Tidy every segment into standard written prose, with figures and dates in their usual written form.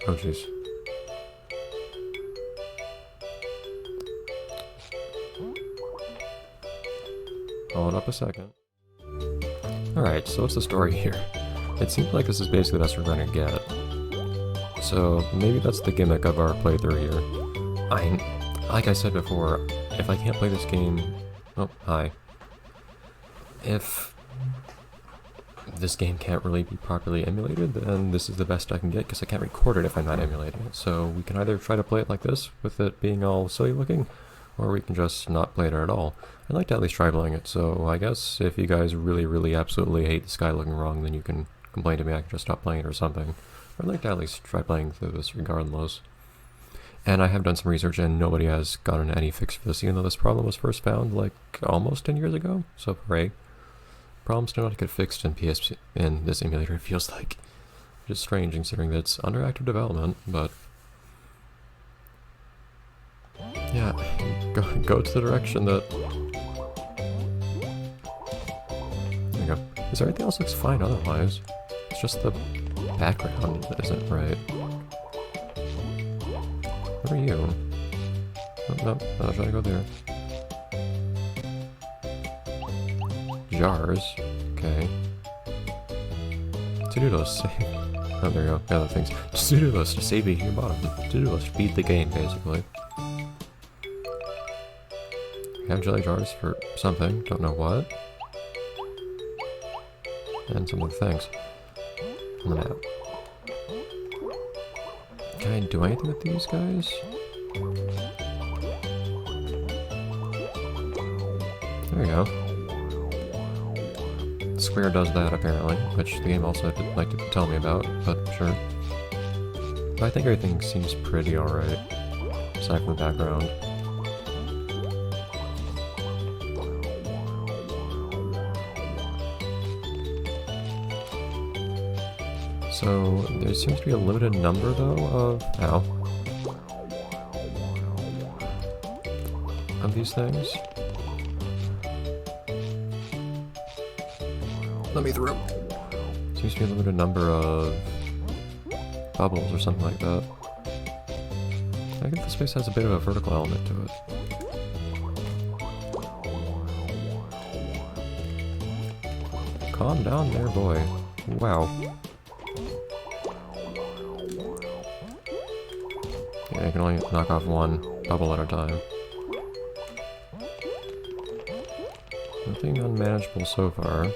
Oh jeez. Hold up a second. Alright, so what's the story here? It seems like this is basically the best we're gonna get. So maybe that's the gimmick of our playthrough here. Like I said before, if I can't play this game... Oh, hi. If this game can't really be properly emulated, then this is the best I can get, because I can't record it if I'm not emulating it. So we can either try to play it like this, with it being all silly looking, or we can just not play it at all. I'd like to at least try playing it, so I guess if you guys really absolutely hate the sky looking wrong, then you can complain to me, I can just stop playing it or something. I'd like to at least try playing through this regardless. And I have done some research and nobody has gotten any fix for this, even though this problem was first found like almost 10 years ago, so hooray. Problems do not get fixed in PSP in this emulator, it feels like. Which is strange considering that it's under active development, but... yeah, go to the direction that... There you go. Because everything else looks fine otherwise. It's just the background that isn't right. Where are you? Oh, no, I was trying to go there. Jars. Okay. To-do list. Oh, there you go. Other things. To-do list to save it here bottom. To-do list. Beat the game, basically. We have jelly jars for something. Don't know what. And some other things. On the map. Can I do anything with these guys? There we go. Square does that apparently, which the game also didn't like to tell me about, but sure. But I think everything seems pretty alright, aside from the background. So, there seems to be a limited number, though, of... ow. Of these things. Let me through. Seems to be a limited number of... bubbles or something like that. I think this place has a bit of a vertical element to it. Calm down there, boy. Wow. Yeah, you can only knock off one bubble at a time. Nothing unmanageable so far.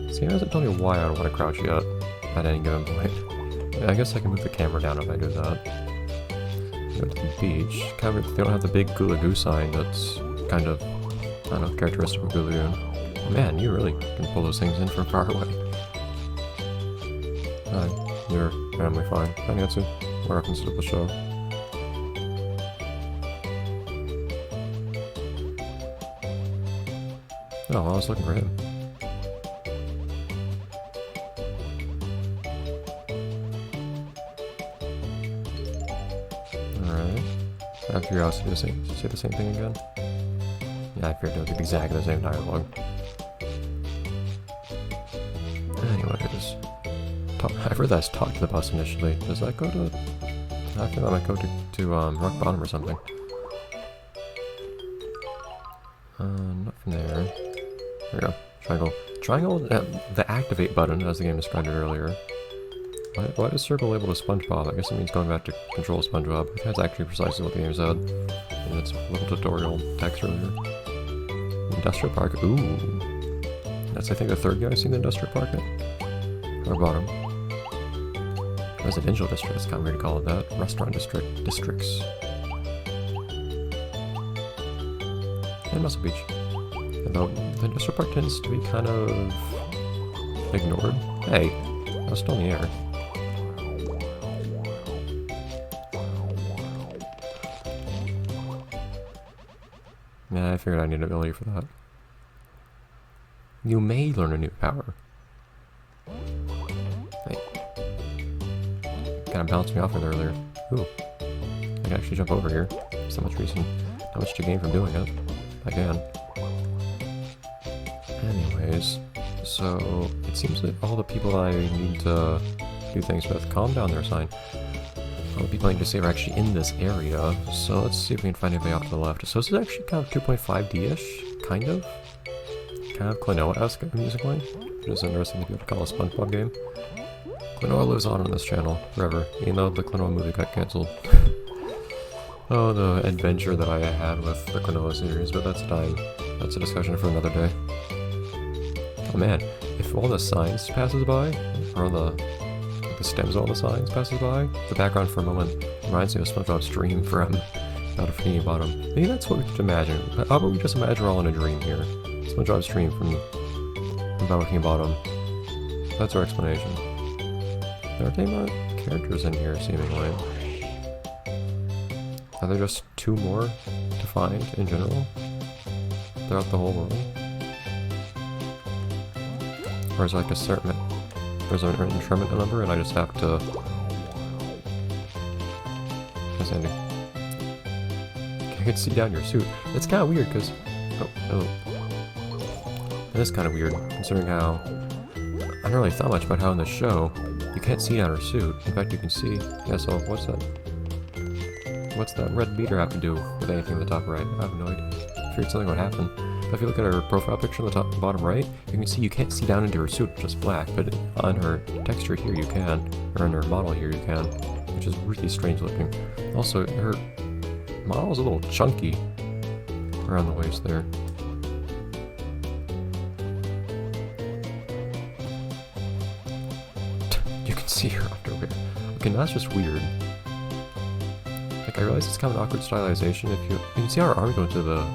This game hasn't told me why I don't want to crouch yet, at any given point. I guess I can move the camera down if I do that. Go to the beach. However, they don't have the big Goo Goo sign that's kind of, I don't know, characteristic of Goo Goo. Man, you really can pull those things in from far away. You're family fine. I think that's a reference to the show. Oh, well, I was looking for him. Alright. I have curiosity to say the same thing again. Yeah, I figured it would be exactly the same dialogue. Anyways. I've heard that's talk to the bus initially. Does that go to... I think that might go to rock bottom or something. Not from there. There we go. Triangle. Triangle, the activate button, as the game described it earlier. Why is circle labeled as Spongebob? I guess it means going back to control Spongebob. That's actually precisely what the game said in its little tutorial text earlier. Industrial Park. Ooh. That's, I think, the third guy I've seen the Industrial Park at. Rock bottom. Residential district, it's kind of weird to call it that. Restaurant districts. And Muscle Beach. Although, the industrial park tends to be kind of... ignored. Hey, I was still in the air. Yeah, I figured I need an ability for that. You may learn a new power. Hey. Kind of bounced me off with earlier. Ooh. I can actually jump over here. So much reason. Not much to gain from doing it. I can. Anyways. So it seems that all the people I need to do things with, calm down there, sign. All the people I need to save are actually in this area, so let's see if we can find anybody off to the left. So this is actually kind of 2.5D-ish, kind of Klonoa-esque musically, which is interesting to be able to call a Spongebob game. Klonoa lives on this channel forever, even though the Klonoa movie got cancelled. Oh, the adventure that I had with the Klonoa series, but that's dying. That's a discussion for another day. Oh man, if all the signs passes by, or the stems of all the signs passes by, the background for a moment reminds me of SpongeBob's dream from Out of Bikini Bottom. Maybe that's what we could imagine. How about we just imagine we're all in a dream here? SpongeBob's dream from Out of Bikini Bottom. That's our explanation. There aren't any more characters in here, seemingly. Are there just 2 more to find in general throughout the whole world? Or is it like a certain... There's an interment number and I just have to... Yes, Andy. I can see down your suit. It's kind of weird because... Oh. It is kind of weird considering how... I don't really thought much about how in the show you can't see down her suit. In fact, you can see... Yeah, so what's that? What's that red beater have to do with anything in the top right? I have no idea. I figured something would happen. If you look at her profile picture in the top and bottom right, you can see you can't see down into her suit, just black, but on her texture here you can, or on her model here you can, which is really strange looking. Also, her model is a little chunky around the waist there. You can see her underwear. Okay, now that's just weird. Like, I realize it's kind of an awkward stylization if you can see how her arm goes to the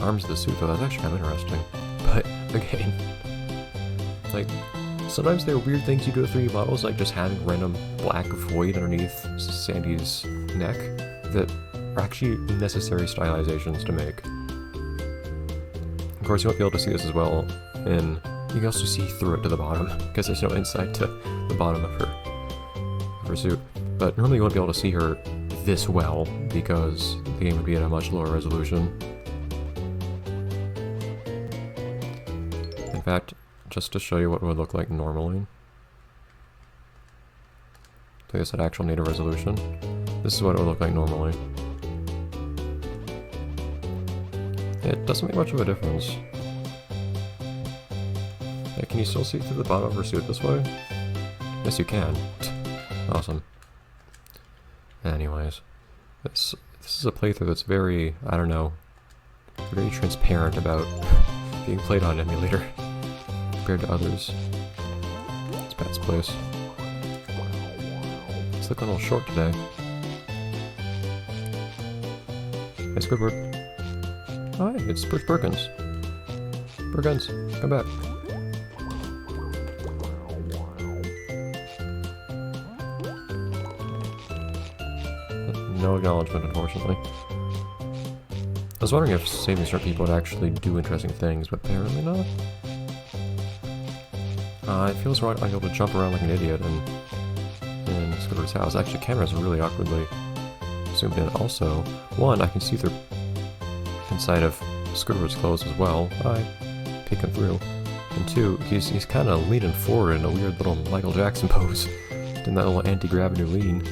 arms of the suit, though. That's actually kind of interesting. But again, like, sometimes there are weird things you do with 3D models, like just having random black void underneath Sandy's neck that are actually necessary stylizations to make. Of course, you won't be able to see this as well, and you can also see through it to the bottom because there's no inside to the bottom of her suit. But normally you won't be able to see her this well because the game would be at a much lower resolution. In fact, just to show you what it would look like normally, so I guess at actual native resolution, this is what it would look like normally. It doesn't make much of a difference. Yeah, can you still see through the bottom of her suit this way? Yes, you can. Awesome. Anyways, this is a playthrough that's very, I don't know, very transparent about being played on emulator compared to others. It's Pat's place. It's looking a little short today. Hey, Squidward. Oh, hey, it's Bruce Perkins. Perkins, come back. No acknowledgement, unfortunately. I was wondering if saving certain people would actually do interesting things, but apparently not. It feels right I'm able to jump around like an idiot in Squidward's house. Actually, the camera's really awkwardly zoomed in. Also, one, I can see through inside of Squidward's clothes as well. Hi, peeking through. And two, he's kind of leaning forward in a weird little Michael Jackson pose, doing that little anti-gravity lean.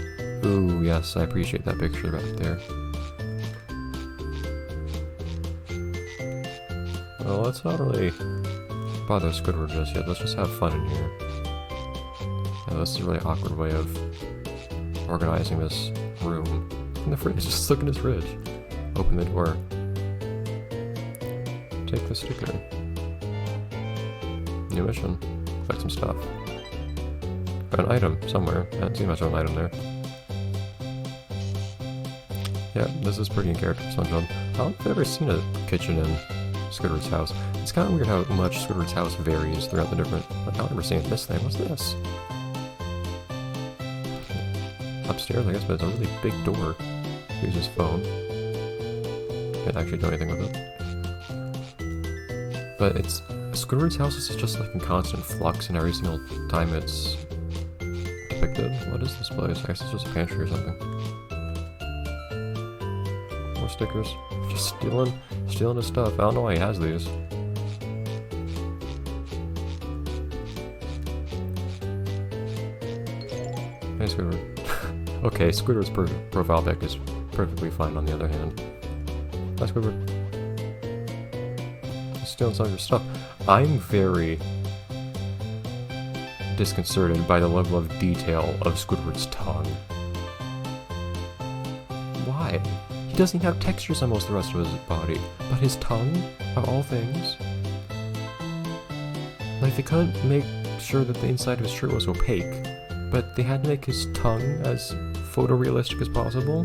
Ooh, yes, I appreciate that picture right there. Well, let's not really bother Squidward just yet. Let's just have fun in here. Yeah, this is a really awkward way of organizing this room. In the fridge, just look in his fridge. Open the door. Take the sticker. New mission. Collect some stuff. Got an item somewhere. I haven't seen much of an item there. Yeah, this is pretty in character for SpongeBob. I don't think I've ever seen a kitchen in Squidward's house. It's kind of weird how much Squidward's house varies throughout the different... I don't remember seeing this thing. What's this? Upstairs, I guess, but it's a really big door. Use his phone. Can't actually do anything with it. But it's... Squidward's house is just like in constant flux, and every single time it's depicted. What is this place? I guess it's just a pantry or something. More stickers. Just stealing his stuff. I don't know why he has these. Hey, Squidward. Okay, Squidward's profile pic is perfectly fine on the other hand. Hi, Squidward. Stealing some of your stuff. I'm very disconcerted by the level of detail of Squidward's tongue. Why? He doesn't have textures on most of the rest of his body, but his tongue, of all things? Like, they couldn't make sure that the inside of his shirt was opaque, but they had to make his tongue as photorealistic as possible?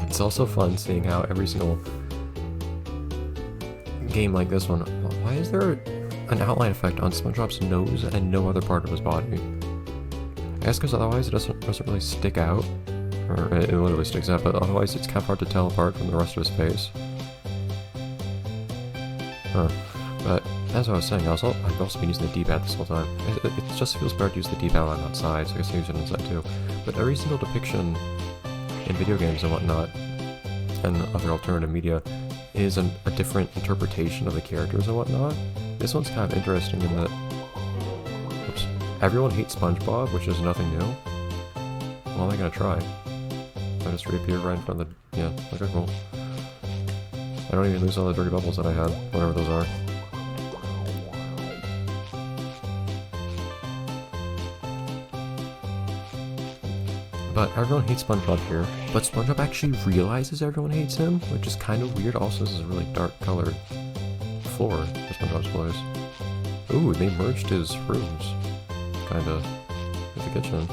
It's also fun seeing how every single game like this one, why is there an outline effect on SpongeBob's nose and no other part of his body? I guess because otherwise it doesn't really stick out, or it literally sticks out, but otherwise it's kind of hard to tell apart from the rest of his face. Huh. But as I was saying, I've also been using the D-pad this whole time. It just feels better to use the D-pad when I'm outside, so I guess I use it inside too. But every single depiction in video games and whatnot, and other alternative media, is a different interpretation of the characters and whatnot. This one's kind of interesting in that, oops, everyone hates SpongeBob, which is nothing new. Well, am I gonna try? I just reappear right in front of the, yeah, okay, cool. I don't even lose all the dirty bubbles that I had, whatever those are. But everyone hates SpongeBob here, but SpongeBob actually realizes everyone hates him, which is kind of weird. Also, this is a really dark colored floor for SpongeBob's place. Ooh, they merged his rooms, kind of, with the kitchen.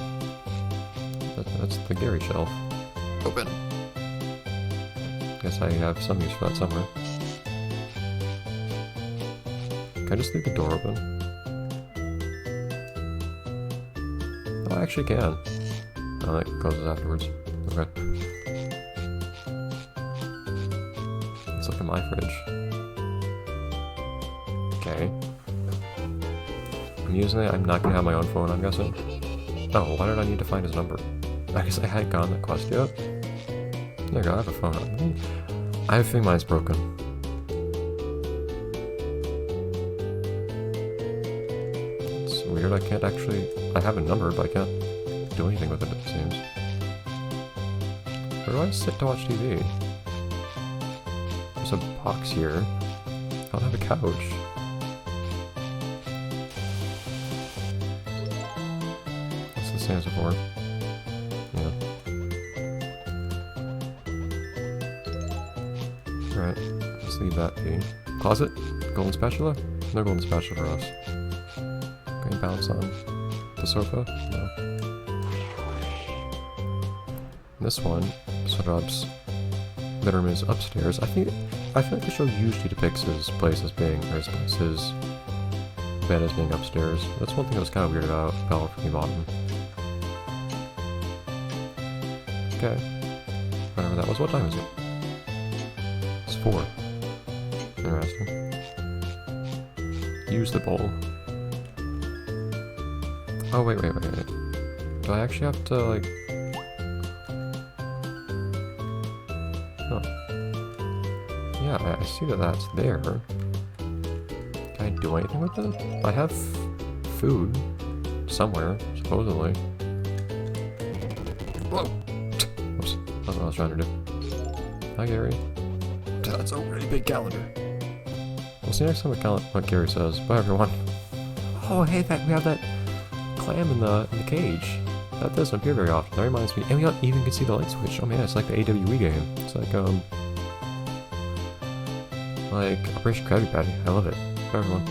That's the Gary shelf. Open! Guess I have some use for that somewhere. Can I just leave the door open? Oh, I actually can. Oh, that closes afterwards. Okay. Let's look at my fridge. Okay. I'm using it. I'm not gonna have my own phone, I'm guessing. Oh, why did I need to find his number? I guess I hadn't gotten that quest yet. There you go, I have a phone. I have a feeling mine's broken. It's weird, I can't actually... I have a number, but I can't do anything with it, it seems. Where do I sit to watch TV? There's a box here. I don't have a couch. What's the stanza for? Yeah. Alright, let's leave that be. Closet? Golden spatula? No golden spatula for us. Can you bounce on the sofa? No. This one, SpongeBob's bedroom is upstairs. I feel like the show usually depicts his place as being, or his bed as being upstairs. That's one thing that was kind of weird about Bella from the bottom. Okay. Whatever that was. What time is it? It's 4. Interesting. Use the bowl. Oh, wait. Do I actually have to, like... Yeah, I see that that's there. Can I do anything with it? I have food somewhere, supposedly. Whoa! Oops, that's what I was trying to do. Hi, Gary. That's a really big calendar. We'll see next time what Gary says. Bye, everyone. Oh, hey, we have that clam in the cage. That doesn't appear very often. That reminds me. And we even can see the light switch. Oh man, it's like the AWE game. It's like Operation Krabby Patty. I love it. Bye, everyone.